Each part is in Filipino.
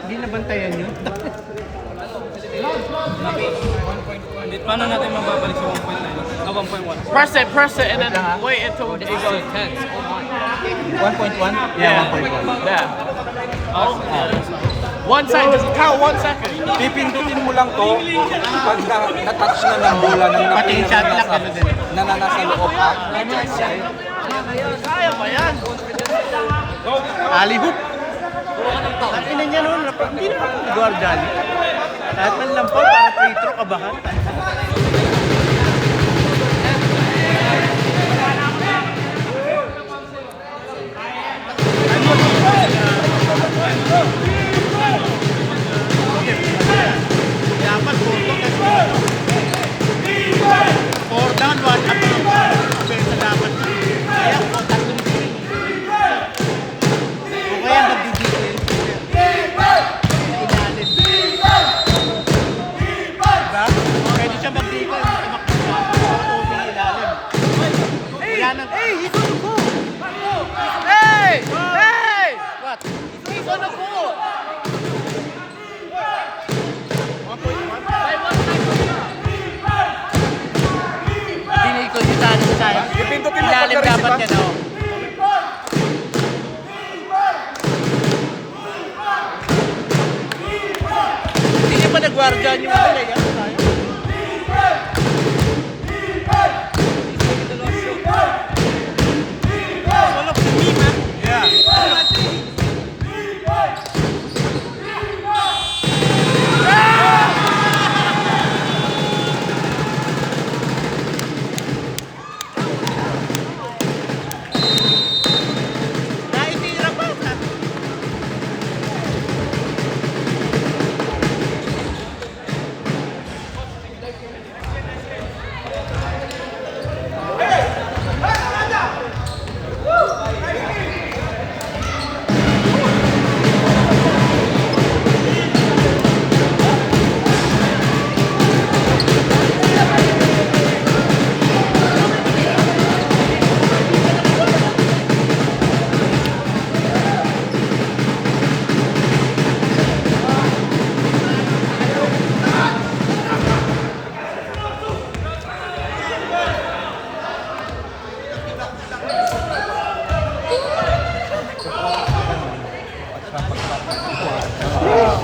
Hindi nabantayan yun. Paano natin mababalik sa 1.9? 1.1. Press it, and then wait until it goes 10. 1.1? Yeah, 1.1. Yeah. Oh. 1 second. Just count 1 second. Pipindutin mo lang to pag na-touch na ng bola ng Pati yung shot clock, ano din. na nasa loob ha. Kaya ba yan? Ali hoop. Ang ina niya noon, hindi naman guardian. Kahit man lang po, para free throw, kabahan. Dapat 4 down, 1 up. Sa dapat. Kaya ko, tatlong three. O kaya mag-defense. Ilalim. Diba? Pwede siya mag-defense. Tumakbo ilalim. Wala nang, hey, he's on the ball! Hey! Hey! What? He's on the ball! 1.1? Piniko si Tano sa'yo. Ipindutin mo Ilalim pag dapat yan, oh. Hindi niya pa nag-guardian yung mga yan. Naitira pa.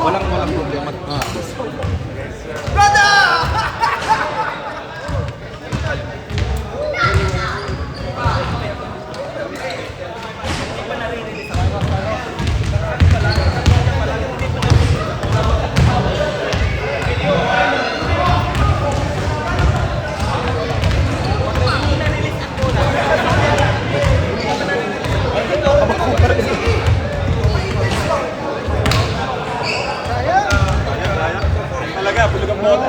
Walang problema. Talaga, bulog ang bola.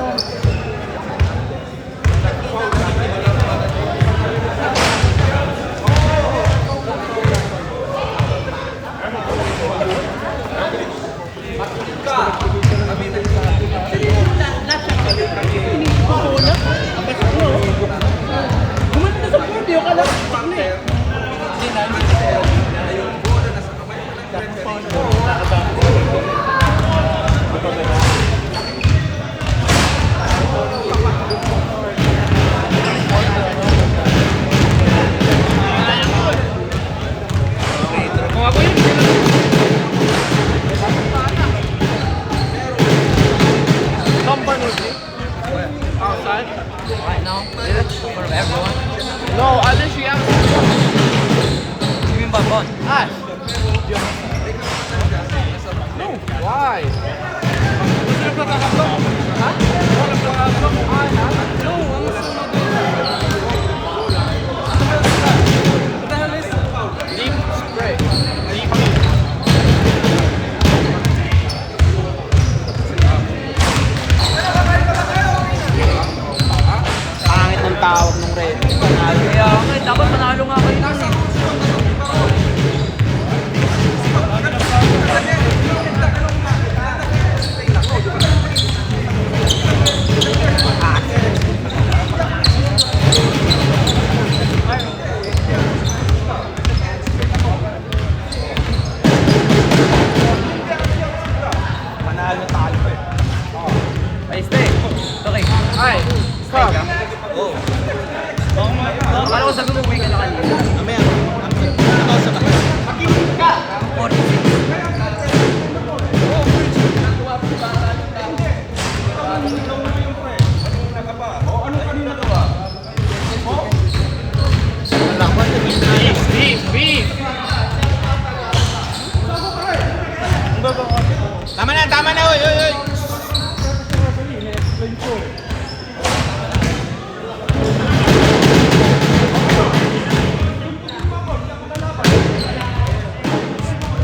Outside? Right now, for everyone. No, I literally have You mean by bond? Ash. No, why? Deep spray. Deep. Pangit ng tawag ng red. Kaya nga, dapat manalo nga kayo nun eh. talo eh. Ay, stay. Okay. Ay. Stay ka? Oo. Akala ko sabi mo, uwi ka na kanina. Mamaya. Ako sa bahay. Makinig ka! Beef! Tama na, oy, oy, oy.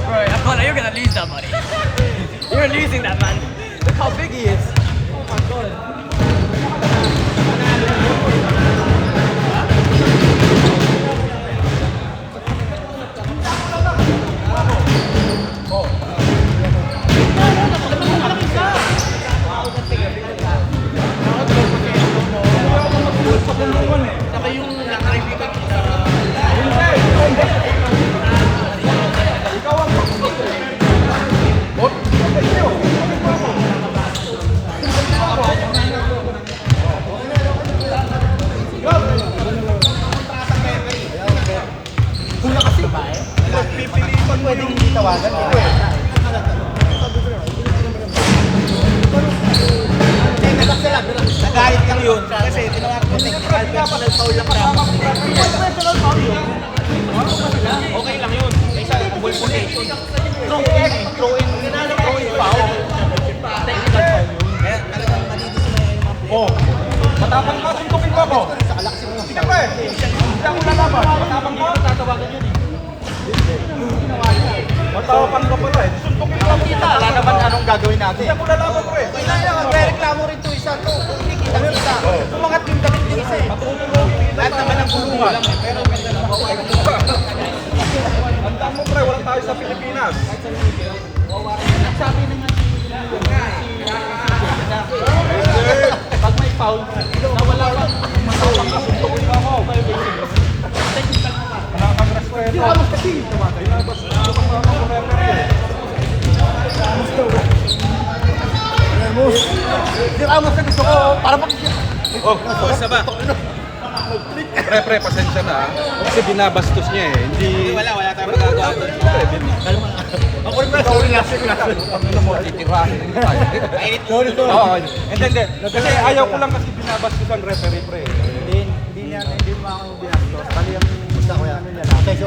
Bro, Akala, you're gonna lose that money. You're losing that, man. Look how big he is. Oh my god. Saka yung nakaibigan kita. Pipilitan pwedeng hindi tawagan. Nagalit lang yun. Kasi tinawagan ko technical personal foul lang dapat. Okay lang yun. Kaysa ball position. Throw in foul. Technical foul yun. Kaya talagang malinis na yung mga play. Oh, matapang ka, suntukin mo ako. Sige pa eh. Hindi ako lalaban. Matapang ka. Tatawagan yun eh. Matapang ka pala eh. Suntukin mo ako. Wala naman anong gagawin natin. Hindi ako lalaban ko eh. Magre-reklamo rin to isa to. Hindi kita. Tumangat yung damit ng isa eh. Lahat naman ang gulungan. Pero ganda na ako. Andang mo pre, walang tayo sa Pilipinas. Sabi naman. Pag may foul, nawala ka. Matapang ka, suntukin mo ako. Wala kang respeto. Hindi ako kasi. Ilabas na ako mga referee eh. Hindi ako mas gusto ko. Para pag... Oh, Saba. pre, pasensya na ah. Kasi binabastos niya eh. Hindi... Wala tayong magagawa doon. Ako rin ba sa uli last week Ano mo, titirahin hindi tayo. Oo, hindi. Kasi ayaw ko lang kasi binabastos ang referee pre. Hindi mo ako binastos. Bali yung gusto ko yan. Kasi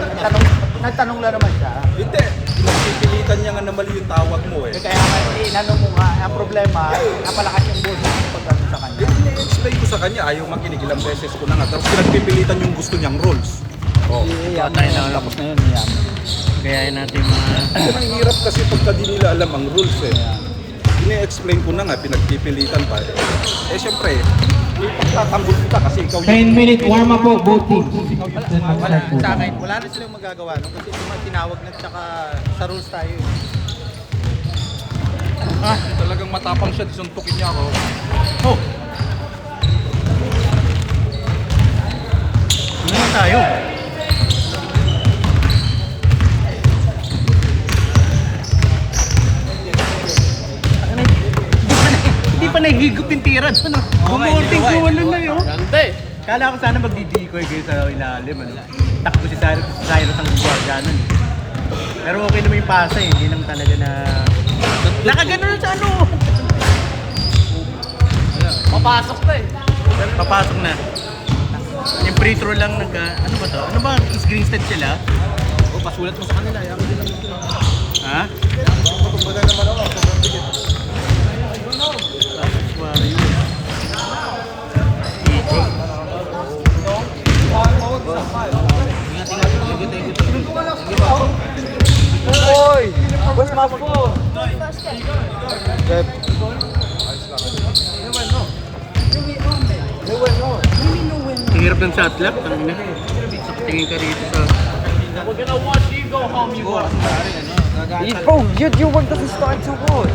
nagtanong lang naman siya. Hindi. Pinagpipilitan niya nga na mali yung tawag mo eh. Kaya nga, inano mo nga, ang problema, napalakas yung boses ng pagdating sa kanya. I-explain ko sa kanya, ayaw makinig, ilang beses ko na nga. Tapos pinagpipilitan yung gusto niyang rules. Oh. Tapos na yun, yan. Gayahin natin mga... Kasi ang hirap kasi pagka di nila alam ang rules eh. Ini-explain ko na nga, pinagpipilitan pa. Eh syempre, pagtatanggol kita kasi ikaw 10-minute warm-up po, both teams. Sa akin, wala na silang magagawa no? Kasi tinawag na tsaka sa rules tayo. Talagang matapang siya, disuntukin niya ako. Oh! Ano tayo? Hindi pa nahihigop yung tira doon. Bumorting ko wala na yun. Ganda eh. Kala ko sana magdidikoy kayo sa ilalim. Ano? Takbo si Cyrus ang guardianan. Pero okay naman yung pasa eh. Hindi lang talaga na... Nakagano sa ano! Papasok na eh. Papasok na. Yung free throw lang ano ba to? Ano ba? Is green stat sila? O, pasulat mo sa kanila. Ayaw ko din lang sila. Ha? Oy! Where's my phone? Ang hirap ng shot clock. Tingin ka rito sa... We're gonna watch you go home, you go. Bro, your work doesn't start too good.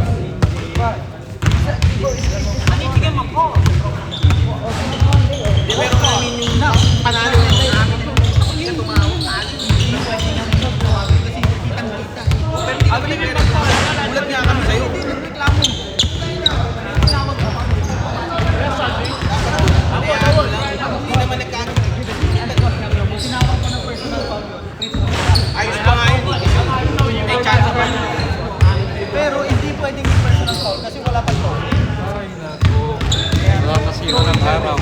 Pero namin yung panalo ng namin. Hindi tumawag. Kasi kitang-kita. Ulat nga kami sa'yo. Hindi nagreklamo. araw.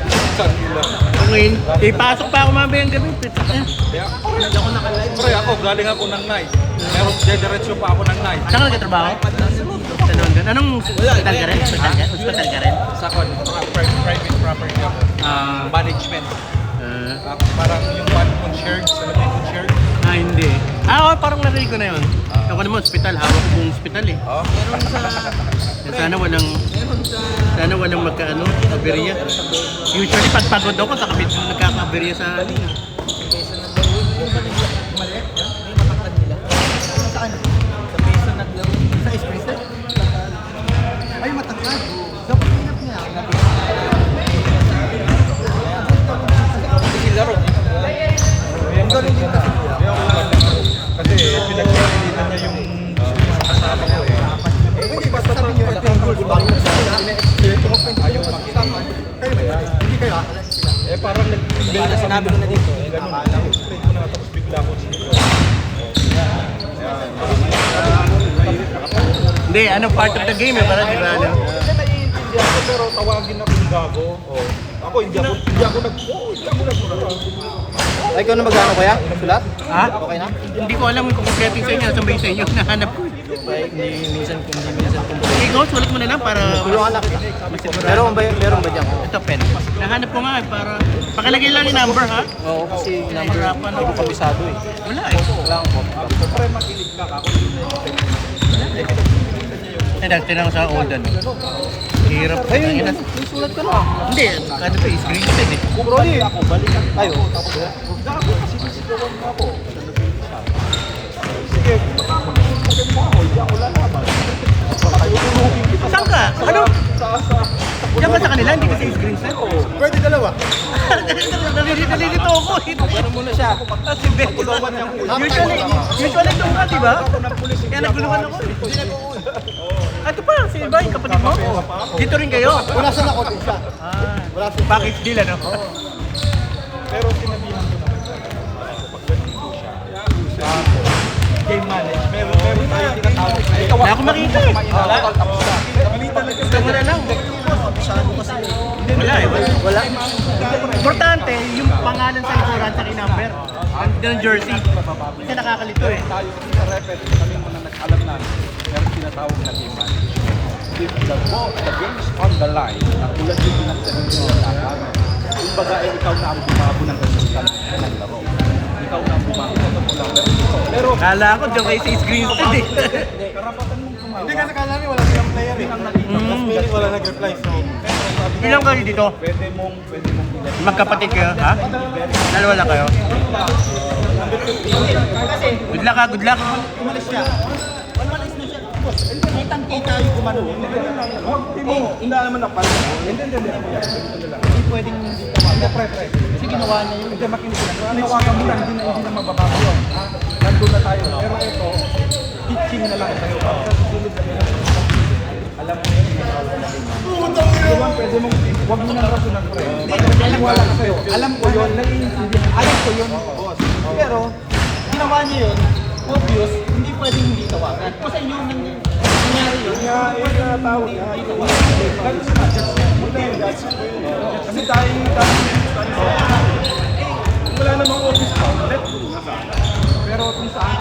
Isang ila. Ngayon, ipasok pa ako mamayang gabi. Pizza niya. Kaya, pre, ako, galing ako ng night. Meron, diretso pa ako ng night. Saan ka nagtatrabaho? Sa London. Anong hospital ka rin? Hospital ka rin? Sa private property ako. Management. Parang yung one concierge, alam mo yung concierge? Hindi. Oo, parang narinig ko na yun. Ako naman, hospital. Hawak ko buong hospital eh. Oh. Sana walang magkaano, aberya. Usually, pag pagod ako, sa kapit nagkaka-aberya sa linya. Kasi pinagpilitan niya yung kasama ko eh. Hindi ba sabi niyo ito yung goals bago ayaw makikita. Hindi kayo parang nag-invent na sinabi ko na dito. Ganun. Explain ko na tapos bigla ko dito. Hindi, anong part of the game eh, para di ba ano? Naiintindihan ko pero tawagin akong gago. Ako hindi ako Ay, ikaw na mag-ano kaya? Sulat? Ha? Okay na? Hindi ko alam kung kompleto sa inyo, saan ba yung sa inyo, nahanap ko eh. Minsan kung Ikaw, sulat mo na lang para tulungan lang kita. masigurado. Meron ba dyan? Ito, pen. Nahanap ko nga eh, para pakilagay lang yung number ha. Oo, kasi number hindi ko kabisado eh. Wala eh. Wala akong po. Pre, makinig ka ako. Tinang sa old ano. Hirap. Ayun, Ayun, yung sulat ko na. hindi, ano to, screenshot eh. Brody, ako, balikan tayo. Gago kasi sisigawan mo ako. Sige, pagkakas mo ako, hindi ako lalaban. Patutulungin kita. Saan ka? Ano? Sa Diyan ba sa kanila? Hindi kasi screenshot? pwede dalawa. Nalilito ako. Ano muna siya? Kasi usually doon ka, di ba? Kaya naguluhan ako eh. Ito pa, si Iba, yung kapatid mo? Dito rin kayo? Wala sa nakot isa. Package deal ano? Pero sinabihan ko naman sa pag ganito siya, game manage, meron tayo tinatawag na Wala akong makita eh. Gusto mo na lang. Wala eh. Wala. Importante, yung pangalan sa likuran sa number. Ng jersey. Kasi nakakalito eh. tayo sa repet, kami muna nag-alam namin, meron tinatawag na game manage. If the game is on the line, tulad yung pinagsabi nyo na kumbaga ikaw na ang bumago ng resulta ng laro. Ikaw na ang bumago ng resulta. Pero Kala ko dyan kayo sa screenshot eh. karapatan mong tumawa. Hindi kasi kala niya wala siyang player eh. Last minute wala nag-reply. So, Ilang kayo dito? Pwede mong ilagay. Magkapatid kayo, ha? Dalawa lang kayo? Good luck ha, good luck. umalis siya. Umalis na siya. Kitang-kita yung kumano. Hindi naman napala. Hindi pwedeng hindi tawagan. Kasi ginawa niya yun. Hindi makinig sila. Nawagan mo lang, hindi na mababago yun. Nandun na tayo. Pero ito, teaching na lang tayo. Sa susunod na nila. Alam mo yun, diba, pwede mong, huwag mo nang rasunan ko rin. Pagkakaliwala ka sa'yo. Alam ko yun, naiintindihan. Alam ko yun, boss. Pero, ginawa niya yun. Obvious, hindi pwedeng hindi tawagan. Kasi yun ang nangyari yun. Kaya tawag nga. Kasi tayo wala namang office outlet. Pero kung saan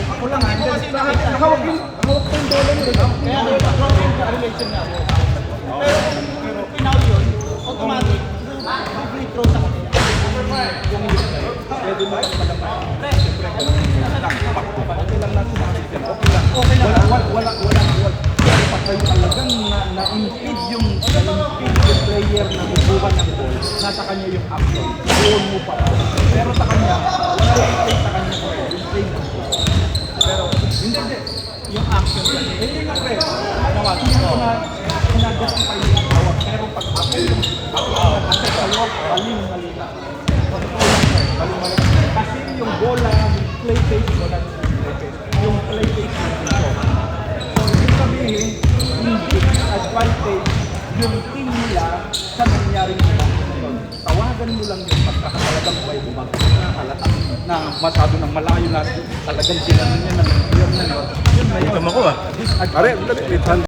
ako lang, nakawag ko yung dollar mo. Kaya nag-drawing ka relation niya ako. Pero pinaw yun, automatic, free throw sa kanila. Pwede mo lang malaman. Okay lang natin makikita. Okay lang. Wala. Dapat kayo talagang na-impede yung player na bubukan ng ball. Nasa kanya yung action. Doon mo pa. Pero sa kanya, wala yung sa kanya ko. Yung play mo. Pero, hindi. Yung action lang. Hindi nga pre. Nawa, kinagas pa yung tawag. Pero pag ako yung nag-asset sa'yo, mali na. Kasi yung bola, play face mo lang yung play face mo dito. So, ibig sabihin, hindi advantage yung team nila sa nangyaring yun. Tawagan mo lang yung pagkakalagang buhay bumag na halata na masyado ng malayo na talagang sila niya ng yun na yun. Yun na yun. Ito mo ko ah. Are,